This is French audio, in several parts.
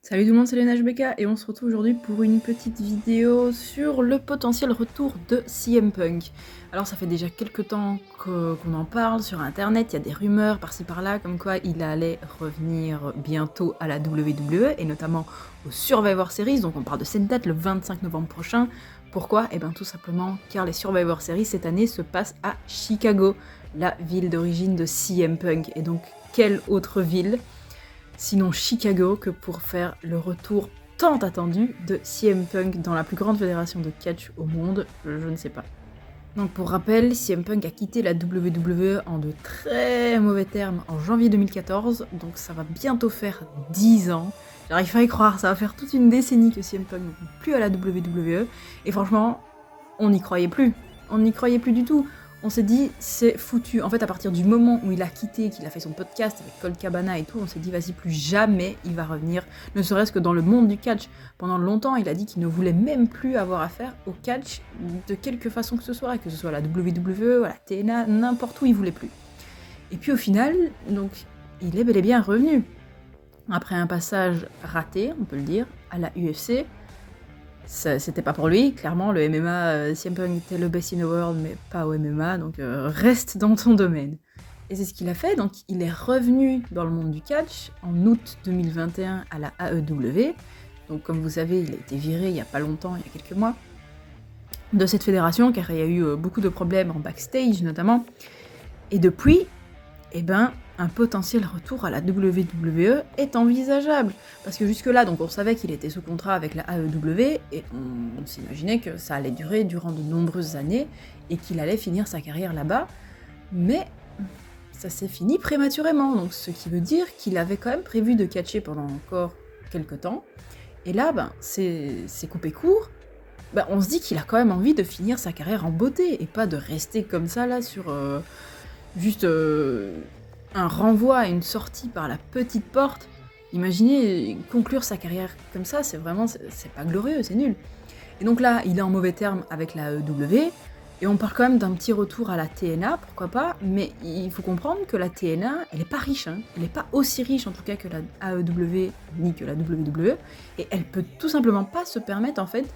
Salut tout le monde, c'est Lena HBK et on se retrouve aujourd'hui pour une petite vidéo sur le potentiel retour de CM Punk. Alors ça fait déjà quelques temps qu'on en parle sur internet, il y a des rumeurs par-ci par-là comme quoi il allait revenir bientôt à la WWE et notamment au Survivor Series, donc on parle de cette date le 25 novembre prochain. Pourquoi ? Eh bien tout simplement car les Survivor Series cette année se passent à Chicago, la ville d'origine de CM Punk. Et donc quelle autre ville sinon Chicago, que pour faire le retour tant attendu de CM Punk dans la plus grande fédération de catch au monde, je ne sais pas. Donc pour rappel, CM Punk a quitté la WWE en de très mauvais termes en janvier 2014, donc ça va bientôt faire 10 ans. J'arrive pas à y croire, ça va faire toute une décennie que CM Punk n'est plus à la WWE, et franchement, on n'y croyait plus. On n'y croyait plus du tout. On s'est dit, c'est foutu. En fait, à partir du moment où il a quitté, qu'il a fait son podcast avec Colt Cabana et tout, on s'est dit, vas-y, plus jamais il va revenir, ne serait-ce que dans le monde du catch. Pendant longtemps, il a dit qu'il ne voulait même plus avoir affaire au catch de quelque façon que ce soit à la WWE, à la TNA, n'importe où, il voulait plus. Et puis au final, donc, il est bel et bien revenu. Après un passage raté, on peut le dire, à la UFC, c'était pas pour lui, clairement, le MMA, CM Punk était le best in the world, mais pas au MMA, donc reste dans ton domaine. Et c'est ce qu'il a fait, donc il est revenu dans le monde du catch en août 2021 à la AEW. Donc comme vous savez, il a été viré il y a pas longtemps, il y a quelques mois, de cette fédération, car il y a eu beaucoup de problèmes en backstage notamment. Et depuis, eh ben, un potentiel retour à la WWE est envisageable. Parce que jusque-là, donc on savait qu'il était sous contrat avec la AEW, et on s'imaginait que ça allait durer durant de nombreuses années, et qu'il allait finir sa carrière là-bas, mais ça s'est fini prématurément, donc ce qui veut dire qu'il avait quand même prévu de catcher pendant encore quelques temps, et là, ben, c'est coupé court. Ben, on se dit qu'il a quand même envie de finir sa carrière en beauté, et pas de rester comme ça là sur juste un renvoi à une sortie par la petite porte. Imaginez conclure sa carrière comme ça, c'est pas glorieux, c'est nul. Et donc là, il est en mauvais terme avec la AEW, et on parle quand même d'un petit retour à la TNA, pourquoi pas, mais il faut comprendre que la TNA, elle est pas riche, hein. Elle est pas aussi riche en tout cas que la AEW, ni que la WWE, et elle peut tout simplement pas se permettre en fait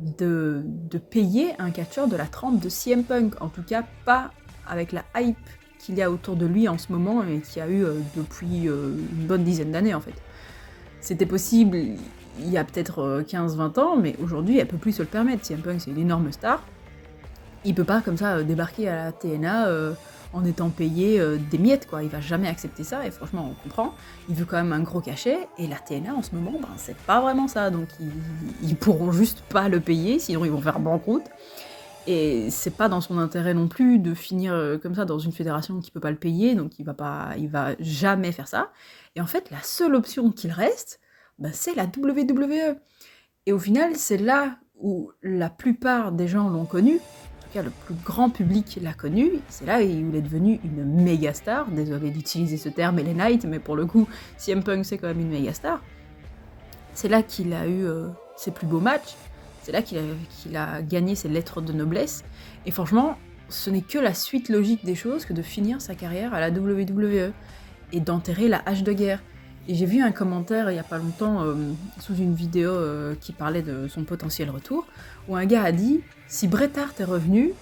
de payer un catcheur de la trempe de CM Punk, en tout cas pas avec la hype qu'il y a autour de lui en ce moment et qu'il y a eu depuis une bonne dizaine d'années en fait. C'était possible il y a peut-être 15-20 ans, mais aujourd'hui elle peut plus se le permettre. CM Punk c'est une énorme star, il peut pas comme ça débarquer à la TNA en étant payé des miettes quoi, il va jamais accepter ça et franchement on comprend, il veut quand même un gros cachet et la TNA en ce moment ben, c'est pas vraiment ça, donc ils pourront juste pas le payer, sinon ils vont faire banqueroute. Et c'est pas dans son intérêt non plus de finir comme ça dans une fédération qui peut pas le payer, donc il va jamais faire ça. Et en fait, la seule option qu'il reste, bah, c'est la WWE. Et au final, c'est là où la plupart des gens l'ont connu, en tout cas le plus grand public l'a connu, c'est là où il est devenu une méga star. Désolé d'utiliser ce terme LA Knight, mais pour le coup, CM Punk c'est quand même une méga star. C'est là qu'il a eu ses plus beaux matchs, c'est là qu'il a gagné ses lettres de noblesse, et franchement, ce n'est que la suite logique des choses que de finir sa carrière à la WWE, et d'enterrer la hache de guerre. Et j'ai vu un commentaire il y a pas longtemps, sous une vidéo qui parlait de son potentiel retour, où un gars a dit « Si Bret Hart est revenu,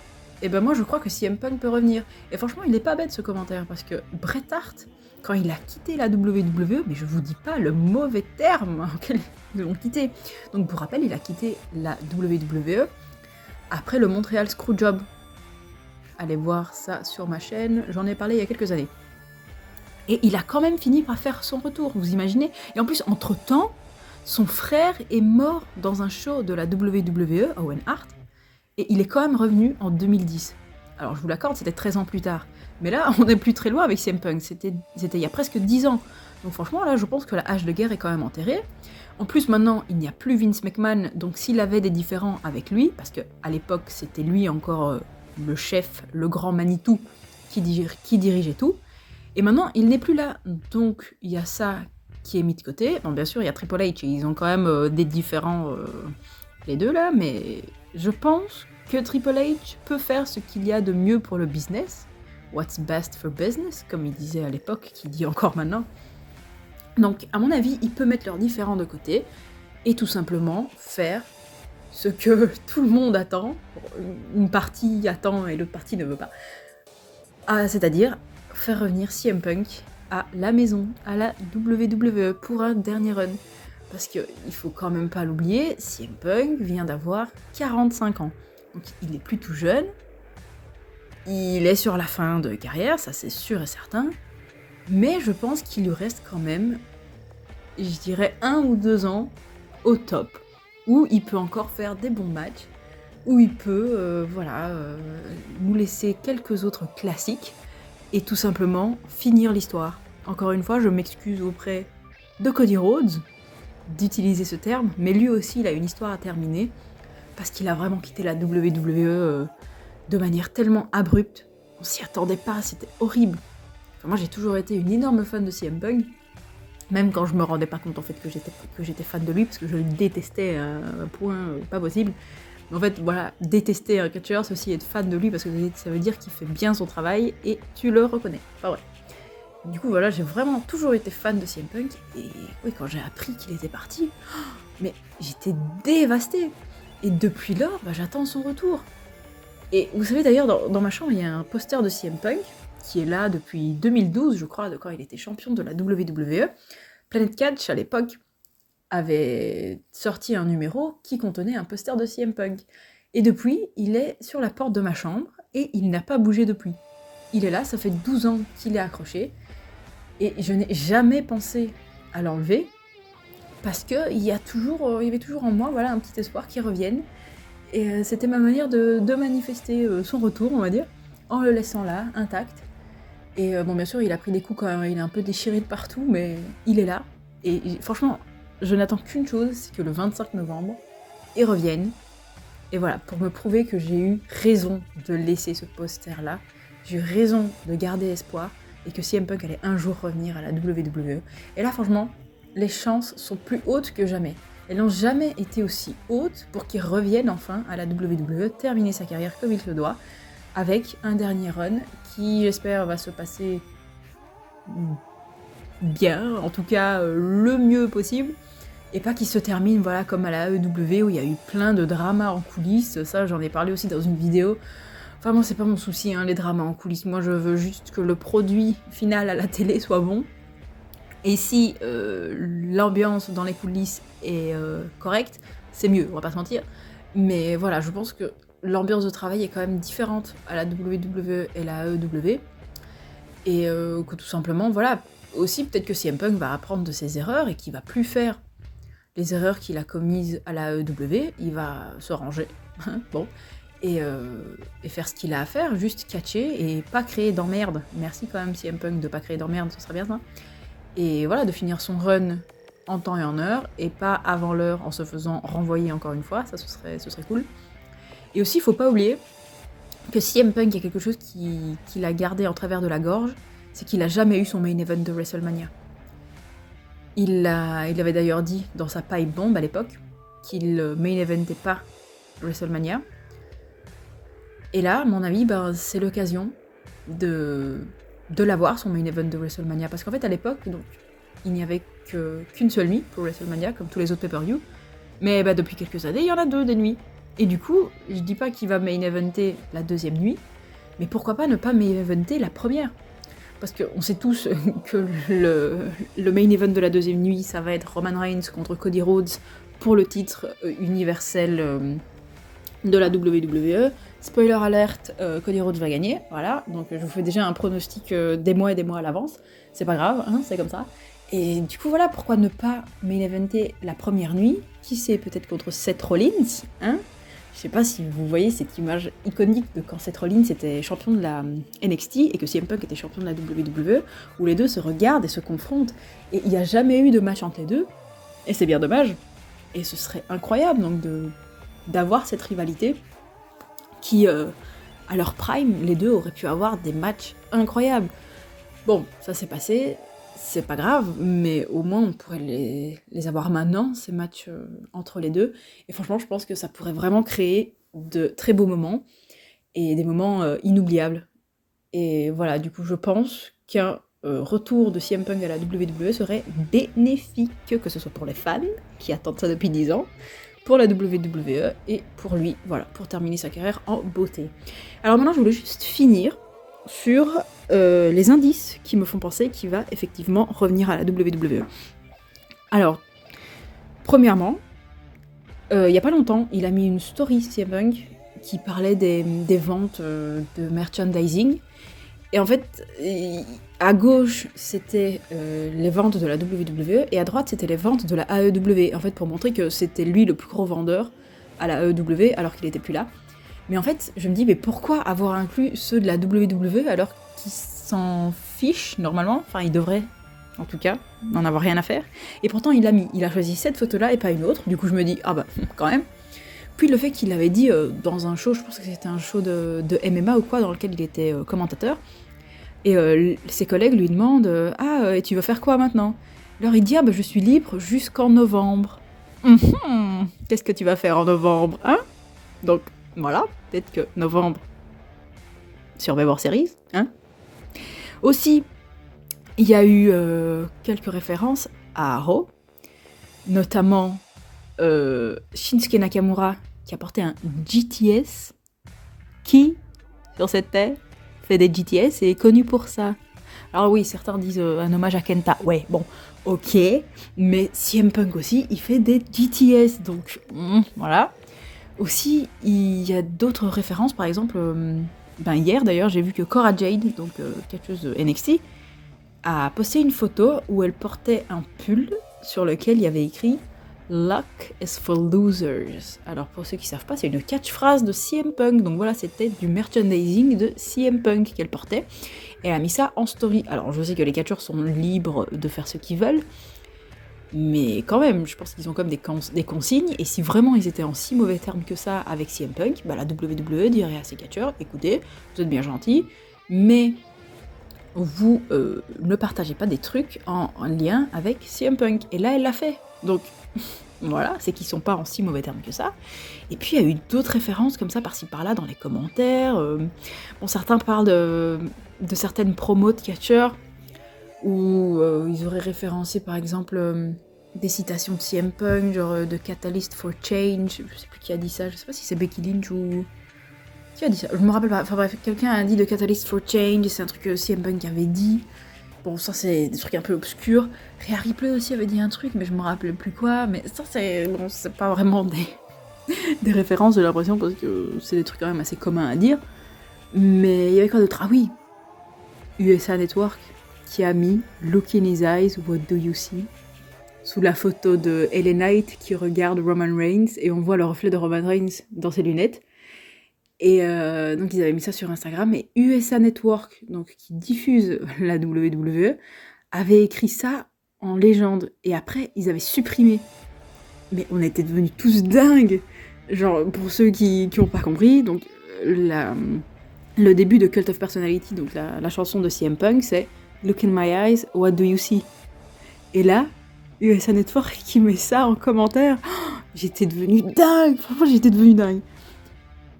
et ben moi je crois que CM Punk peut revenir ». Et franchement, il est pas bête ce commentaire, parce que Bret Hart, quand il a quitté la WWE, mais je vous dis pas le mauvais terme auquel ils l'ont quitté. Donc pour rappel, il a quitté la WWE après le Montreal Screwjob. Allez voir ça sur ma chaîne, j'en ai parlé il y a quelques années. Et il a quand même fini par faire son retour, vous imaginez? Et en plus, entre-temps, son frère est mort dans un show de la WWE, Owen Hart, et il est quand même revenu en 2010. Alors je vous l'accorde, c'était 13 ans plus tard. Mais là, on n'est plus très loin avec CM Punk, c'était il y a presque 10 ans. Donc franchement, là, je pense que la hache de guerre est quand même enterrée. En plus, maintenant, il n'y a plus Vince McMahon, donc s'il avait des différends avec lui, parce qu'à l'époque, c'était lui encore le chef, le grand Manitou, qui dirigeait tout, et maintenant, il n'est plus là. Donc, il y a ça qui est mis de côté. Bon, bien sûr, il y a Triple H, et ils ont quand même des différends, les deux là, mais je pense que Triple H peut faire ce qu'il y a de mieux pour le business. What's best for business, comme il disait à l'époque, qu'il dit encore maintenant. Donc à mon avis, ils peuvent mettre leurs différends de côté et tout simplement faire ce que tout le monde attend, une partie attend et l'autre partie ne veut pas, c'est-à-dire faire revenir CM Punk à la maison, à la WWE pour un dernier run. Parce qu'il faut quand même pas l'oublier, CM Punk vient d'avoir 45 ans. Donc il est plus tout jeune, il est sur la fin de carrière, ça c'est sûr et certain, mais je pense qu'il lui reste quand même, je dirais 1 ou 2 ans au top, où il peut encore faire des bons matchs, où il peut nous laisser quelques autres classiques, et tout simplement finir l'histoire. Encore une fois, je m'excuse auprès de Cody Rhodes d'utiliser ce terme, mais lui aussi il a une histoire à terminer, parce qu'il a vraiment quitté la WWE de manière tellement abrupte, on s'y attendait pas, c'était horrible. Enfin, moi j'ai toujours été une énorme fan de CM Punk, même quand je me rendais pas compte en fait que j'étais fan de lui, parce que je le détestais à un point pas possible. Mais en fait voilà, détester un catcheur, c'est aussi être fan de lui, parce que ça veut dire qu'il fait bien son travail, et tu le reconnais. Enfin ouais. Du coup voilà, j'ai vraiment toujours été fan de CM Punk, et oui, quand j'ai appris qu'il était parti, mais j'étais dévastée. Et depuis lors, j'attends son retour. Et vous savez d'ailleurs, dans ma chambre, il y a un poster de CM Punk, qui est là depuis 2012, je crois, de quand il était champion de la WWE. Planet Catch, à l'époque, avait sorti un numéro qui contenait un poster de CM Punk. Et depuis, il est sur la porte de ma chambre, et il n'a pas bougé depuis. Il est là, ça fait 12 ans qu'il est accroché, et je n'ai jamais pensé à l'enlever, parce qu'il y avait toujours en moi un petit espoir qu'il revienne. Et c'était ma manière de manifester son retour, on va dire, en le laissant là, intact. Et bon, bien sûr, il a pris des coups quand même, il est un peu déchiré de partout, mais il est là. Et franchement, je n'attends qu'une chose, c'est que le 25 novembre, il revienne. Et voilà, pour me prouver que j'ai eu raison de laisser ce poster-là, j'ai eu raison de garder espoir, et que CM Punk allait un jour revenir à la WWE. Et là, franchement, les chances sont plus hautes que jamais. Elles n'ont jamais été aussi hautes pour qu'il revienne enfin à la WWE, terminer sa carrière comme il se doit, avec un dernier run qui, j'espère, va se passer bien, en tout cas le mieux possible, et pas qu'il se termine comme à la AEW où il y a eu plein de dramas en coulisses. Ça, j'en ai parlé aussi dans une vidéo. Enfin, moi, c'est pas mon souci, les dramas en coulisses. Moi, je veux juste que le produit final à la télé soit bon. Et si l'ambiance dans les coulisses est correcte, c'est mieux, on va pas se mentir. Mais voilà, je pense que l'ambiance de travail est quand même différente à la WWE et la AEW. Et que tout simplement, aussi peut-être que CM Punk va apprendre de ses erreurs et qu'il va plus faire les erreurs qu'il a commises à la AEW, il va se ranger, bon, et faire ce qu'il a à faire, juste catcher et pas créer d'emmerde. Merci quand même CM Punk de pas créer d'emmerde, ce serait bien ça. Et voilà, de finir son run en temps et en heure, et pas avant l'heure en se faisant renvoyer encore une fois, ça ce serait cool. Et aussi, il faut pas oublier que CM Punk, il y a quelque chose qu'il a gardé en travers de la gorge, c'est qu'il a jamais eu son main event de WrestleMania. Il avait d'ailleurs dit dans sa pipe bomb à l'époque qu'il main eventait pas WrestleMania. Et là, à mon avis, c'est l'occasion de l'avoir, son main event de WrestleMania. Parce qu'en fait, à l'époque, donc, il n'y avait qu'une seule nuit pour WrestleMania, comme tous les autres pay-per-view. Mais depuis quelques années, il y en a 2 des nuits. Et du coup, je dis pas qu'il va main eventer la deuxième nuit, mais pourquoi pas ne pas main eventer la première? Parce qu'on sait tous que le main event de la deuxième nuit, ça va être Roman Reigns contre Cody Rhodes pour le titre universel de la WWE. Spoiler alert, Cody Rhodes va gagner, voilà. Donc je vous fais déjà un pronostic des mois et des mois à l'avance. C'est pas grave, c'est comme ça. Et du coup, voilà, pourquoi ne pas main eventer la première nuit? Qui sait, peut-être contre Seth Rollins, Je sais pas si vous voyez cette image iconique de quand Seth Rollins était champion de la NXT et que CM Punk était champion de la WWE, où les deux se regardent et se confrontent, et il n'y a jamais eu de match entre les deux, et c'est bien dommage. Et ce serait incroyable donc d'avoir cette rivalité qui, à leur prime, les deux auraient pu avoir des matchs incroyables. Bon, ça s'est passé, c'est pas grave, mais au moins on pourrait les avoir maintenant, ces matchs entre les deux. Et franchement, je pense que ça pourrait vraiment créer de très beaux moments, et des moments inoubliables. Et voilà, du coup, je pense qu'un retour de CM Punk à la WWE serait bénéfique, que ce soit pour les fans, qui attendent ça depuis 10 ans, pour la WWE, et pour lui, voilà, pour terminer sa carrière en beauté. Alors maintenant, je voulais juste finir sur les indices qui me font penser qu'il va effectivement revenir à la WWE. Alors, premièrement, il y a pas longtemps, il a mis une story CM Punk qui parlait des ventes de merchandising. Et en fait, à gauche, c'était les ventes de la WWE, et à droite, c'était les ventes de la AEW. En fait, pour montrer que c'était lui le plus gros vendeur à la AEW, alors qu'il était plus là. Mais en fait, je me dis, mais pourquoi avoir inclus ceux de la WWE alors qu'ils s'en fichent, normalement? Enfin, ils devraient, en tout cas, n'en avoir rien à faire. Et pourtant, il a choisi cette photo-là et pas une autre. Du coup, je me dis, ah bah, quand même. Puis le fait qu'il avait dit dans un show, je pense que c'était un show de MMA ou quoi, dans lequel il était commentateur, et ses collègues lui demandent et tu vas faire quoi maintenant? Alors il dit ah bah je suis libre jusqu'en novembre. Qu'est-ce que tu vas faire en novembre, hein? Donc voilà, peut-être que novembre, Survivor Series, hein? Aussi, il y a eu quelques références à Raw, notamment Shinsuke Nakamura qui a porté un GTS. Qui, sur cette terre, fait des GTS et est connu pour ça? Alors oui, certains disent un hommage à Kenta. Ouais, bon, ok. Mais CM Punk aussi, il fait des GTS. Donc, voilà. Aussi, il y a d'autres références. Par exemple, hier d'ailleurs, j'ai vu que Cora Jade, donc catcheuse de NXT, a posté une photo où elle portait un pull sur lequel il y avait écrit Luck is for losers. Alors pour ceux qui savent pas, c'est une catchphrase de CM Punk. Donc voilà, c'était du merchandising de CM Punk qu'elle portait. Et elle a mis ça en story. Alors je sais que les catcheurs sont libres de faire ce qu'ils veulent, mais quand même, je pense qu'ils ont comme des consignes. Et si vraiment ils étaient en si mauvais termes que ça avec CM Punk, bah la WWE dirait à ses catcheurs, écoutez, vous êtes bien gentils, mais vous ne partagez pas des trucs en lien avec CM Punk. Et là, elle l'a fait. Donc voilà, c'est qu'ils sont pas en si mauvais termes que ça. Et puis il y a eu d'autres références comme ça par-ci par-là dans les commentaires. Bon, certains parlent de certaines promos de catcheurs où ils auraient référencé par exemple des citations de CM Punk, genre de Catalyst for Change. Je sais plus qui a dit ça, je sais pas si c'est Becky Lynch ou... Qui a dit ça? Je me rappelle pas. Enfin bref, quelqu'un a dit de Catalyst for Change, c'est un truc que CM Punk avait dit. Bon, ça c'est des trucs un peu obscurs. Rhea Ripley aussi avait dit un truc, mais je me rappelle plus quoi. Mais ça c'est... Bon, c'est pas vraiment des références, j'ai l'impression, parce que c'est des trucs quand même assez communs à dire. Mais il y avait quoi d'autre? Ah oui, USA Network, qui a mis Look in his eyes, what do you see? Sous la photo de LA Knight qui regarde Roman Reigns, et on voit le reflet de Roman Reigns dans ses lunettes. Et donc ils avaient mis ça sur Instagram, et USA Network, donc qui diffuse la WWE, avait écrit ça en légende, et après ils avaient supprimé. Mais on était devenus tous dingues. Genre, pour ceux qui ont pas compris, donc le début de Cult of Personality, donc la chanson de CM Punk, c'est Look in my eyes, what do you see? Et là, USA Network qui met ça en commentaire, j'étais devenue dingue, franchement j'étais devenue dingue.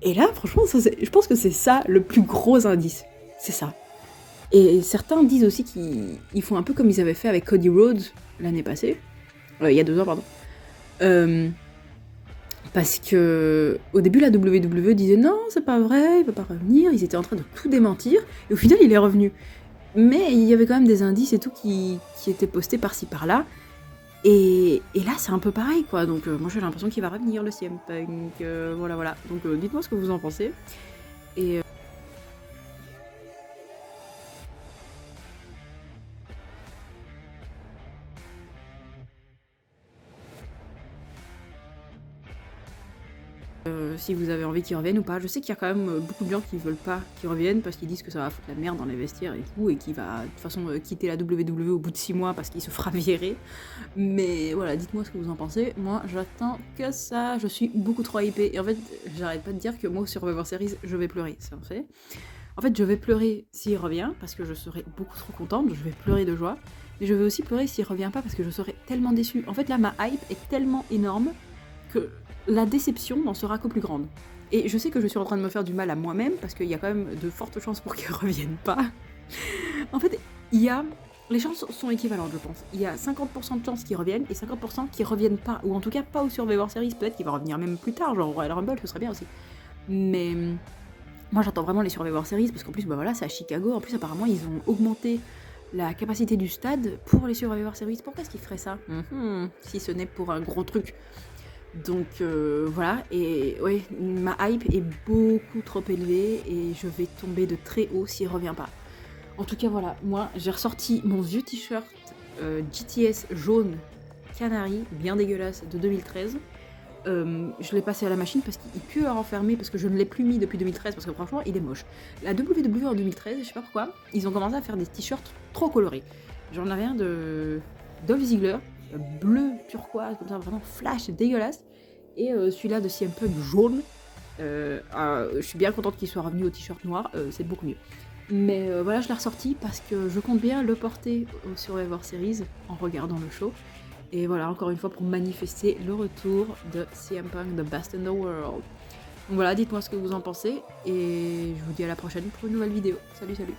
Et là, franchement, je pense que c'est ça le plus gros indice. C'est ça. Et certains disent aussi qu'ils font un peu comme ils avaient fait avec Cody Rhodes l'année passée. Il y a 2 ans, pardon. Parce que au début, la WWE disait non, c'est pas vrai, il va pas revenir. Ils étaient en train de tout démentir. Et au final, il est revenu. Mais il y avait quand même des indices et tout qui étaient postés par-ci par-là. Et là, c'est un peu pareil, quoi. Donc, moi, j'ai l'impression qu'il va revenir, le CM Punk. Voilà. Donc, dites-moi ce que vous en pensez. Et... si vous avez envie qu'il revienne ou pas. Je sais qu'il y a quand même beaucoup de gens qui veulent pas qu'il revienne parce qu'ils disent que ça va foutre la merde dans les vestiaires et tout, et qu'il va de toute façon quitter la WWE au bout de 6 mois parce qu'il se fera virer. Mais voilà, dites-moi ce que vous en pensez. Moi, j'attends que ça. Je suis beaucoup trop hypée. Et en fait, j'arrête pas de dire que moi, sur Survivor Series, je vais pleurer. C'est en fait. En fait, je vais pleurer s'il revient parce que je serai beaucoup trop contente. Je vais pleurer de joie. Mais je vais aussi pleurer s'il revient pas parce que je serai tellement déçue. En fait, là, ma hype est tellement énorme que la déception n'en sera qu'au plus grande. Et je sais que je suis en train de me faire du mal à moi-même, parce qu'il y a quand même de fortes chances pour qu'elle revienne pas. En fait, il y a... Les chances sont équivalentes, je pense. Il y a 50% de chances qu'ils reviennent et 50% qui reviennent pas, ou en tout cas pas au Survivor Series. Peut-être qu'il va revenir même plus tard, genre au Royal Rumble, ce serait bien aussi. Mais moi j'attends vraiment les Survivor Series parce qu'en plus, bah voilà, c'est à Chicago. En plus, apparemment, ils ont augmenté la capacité du stade pour les Survivor Series. Pourquoi est-ce qu'ils feraient ça? Si ce n'est pour un gros truc. Donc voilà, et ouais, ma hype est beaucoup trop élevée et je vais tomber de très haut s'il revient pas. En tout cas voilà, moi j'ai ressorti mon vieux t-shirt GTS jaune canari, bien dégueulasse, de 2013. Je l'ai passé à la machine parce qu'il pue à renfermer, parce que je ne l'ai plus mis depuis 2013, parce que franchement il est moche. La WWE en 2013, je sais pas pourquoi, ils ont commencé à faire des t-shirts trop colorés. J'en avais un de Dolph Ziggler, bleu turquoise, comme ça, vraiment flash, dégueulasse. Et celui-là de CM Punk jaune, je suis bien contente qu'il soit revenu au t-shirt noir, c'est beaucoup mieux. Mais voilà, je l'ai ressorti parce que je compte bien le porter au Survivor Series en regardant le show. Et voilà, encore une fois, pour manifester le retour de CM Punk, The Best in the World. Donc voilà, dites-moi ce que vous en pensez, et je vous dis à la prochaine pour une nouvelle vidéo. Salut, salut!